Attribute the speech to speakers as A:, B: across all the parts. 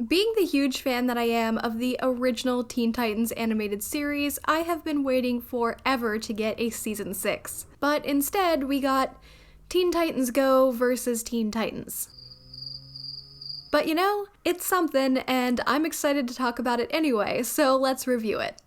A: Being the huge fan that I am of the original Teen Titans animated series, I have been waiting forever to get a season 6. But instead, we got Teen Titans Go versus Teen Titans. But you know, it's something, and I'm excited to talk about it anyway, so let's review it.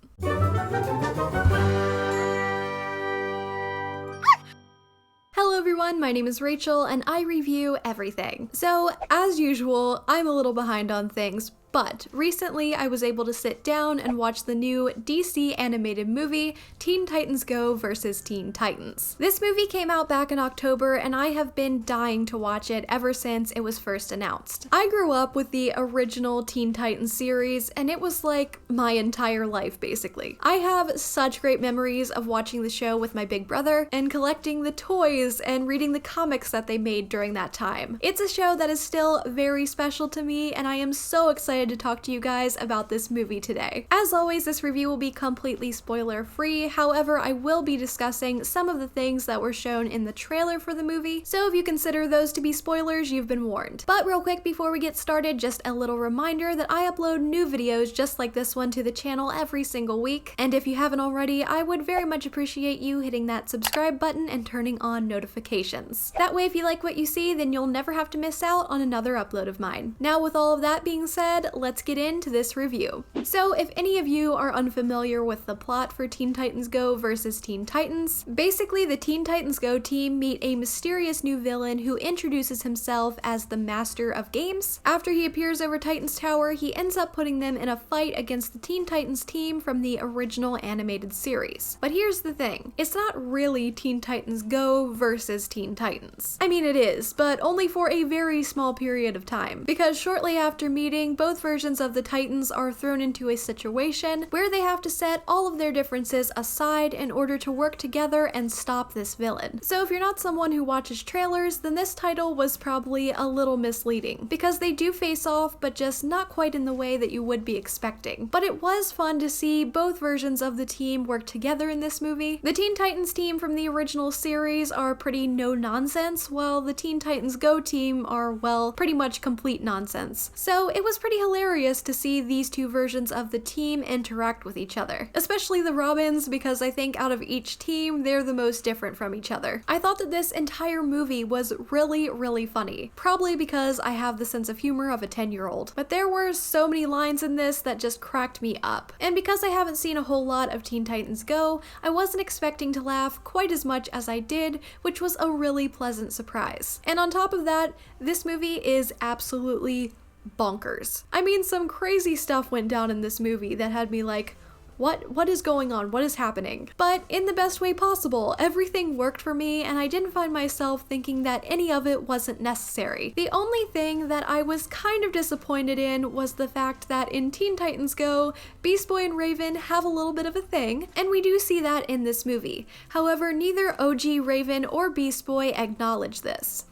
A: Hello everyone, my name is Rachel, and I review everything. So, as usual, I'm a little behind on things, but recently I was able to sit down and watch the new DC animated movie, Teen Titans Go versus Teen Titans. This movie came out back in October, and I have been dying to watch it ever since it was first announced. I grew up with the original Teen Titans series, and it was like my entire life, basically. I have such great memories of watching the show with my big brother, and collecting the toys and reading the comics that they made during that time. It's a show that is still very special to me, and I am so excited to talk to you guys about this movie today. As always, this review will be completely spoiler free, however, I will be discussing some of the things that were shown in the trailer for the movie, so if you consider those to be spoilers, you've been warned. But real quick before we get started, just a little reminder that I upload new videos just like this one to the channel every single week, and if you haven't already, I would very much appreciate you hitting that subscribe button and turning on notifications. That way, if you like what you see, then you'll never have to miss out on another upload of mine. Now, with all of that being said, let's get into this review. So if any of you are unfamiliar with the plot for Teen Titans Go versus Teen Titans, basically the Teen Titans Go team meet a mysterious new villain who introduces himself as the Master of Games. After he appears over Titan's Tower, he ends up putting them in a fight against the Teen Titans team from the original animated series. But here's the thing, it's not really Teen Titans Go versus Teen Titans. I mean, it is, but only for a very small period of time, because shortly after meeting, both versions of the Titans are thrown into a situation where they have to set all of their differences aside in order to work together and stop this villain. So if you're not someone who watches trailers, then this title was probably a little misleading, because they do face off, but just not quite in the way that you would be expecting. But it was fun to see both versions of the team work together in this movie. The Teen Titans team from the original series are pretty no-nonsense, while the Teen Titans Go team are, well, pretty much complete nonsense. So it was pretty hilarious to see these two versions of the team interact with each other. Especially the Robins, because I think out of each team, they're the most different from each other. I thought that this entire movie was really funny. Probably because I have the sense of humor of a 10-year-old. But there were so many lines in this that just cracked me up. And because I haven't seen a whole lot of Teen Titans Go, I wasn't expecting to laugh quite as much as I did, which was a really pleasant surprise. And on top of that, this movie is absolutely bonkers. I mean, some crazy stuff went down in this movie that had me like, what is going on? What is happening? But in the best way possible. Everything worked for me, and I didn't find myself thinking that any of it wasn't necessary. The only thing that I was kind of disappointed in was the fact that in Teen Titans Go, Beast Boy and Raven have a little bit of a thing, and we do see that in this movie. However, neither OG Raven or Beast Boy acknowledge this.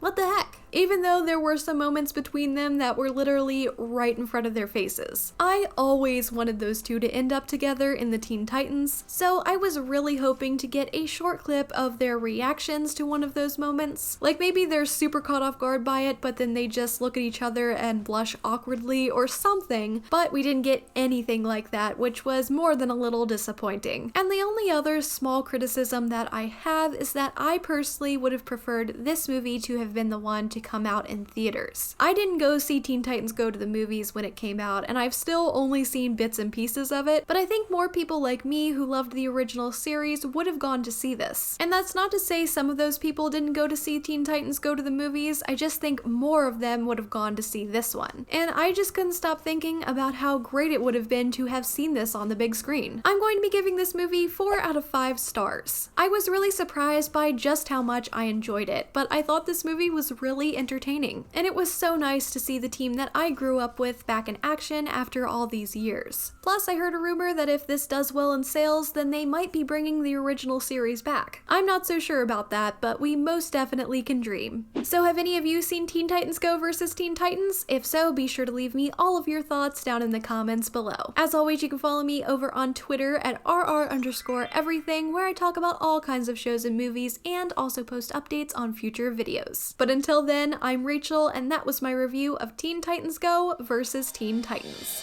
A: What the heck? Even though there were some moments between them that were literally right in front of their faces. I always wanted those two to end up together in the Teen Titans, so I was really hoping to get a short clip of their reactions to one of those moments. Like maybe they're super caught off guard by it, but then they just look at each other and blush awkwardly or something, but we didn't get anything like that, which was more than a little disappointing. And the only other small criticism that I have is that I personally would have preferred this movie to have been the one to come out in theaters. I didn't go see Teen Titans Go to the movies when it came out, and I've still only seen bits and pieces of it, but I think more people like me who loved the original series would have gone to see this. And that's not to say some of those people didn't go to see Teen Titans Go to the movies, I just think more of them would have gone to see this one. And I just couldn't stop thinking about how great it would have been to have seen this on the big screen. I'm going to be giving this movie 4 out of 5 stars. I was really surprised by just how much I enjoyed it, but I thought this movie was really entertaining, and it was so nice to see the team that I grew up with back in action after all these years. Plus, I heard a rumor that if this does well in sales, then they might be bringing the original series back. I'm not so sure about that, but we most definitely can dream. So have any of you seen Teen Titans Go versus Teen Titans? If so, be sure to leave me all of your thoughts down in the comments below. As always, you can follow me over on Twitter at rr_everything, where I talk about all kinds of shows and movies and also post updates on future videos. But until then, then, I'm Rachel, and that was my review of Teen Titans Go versus Teen Titans.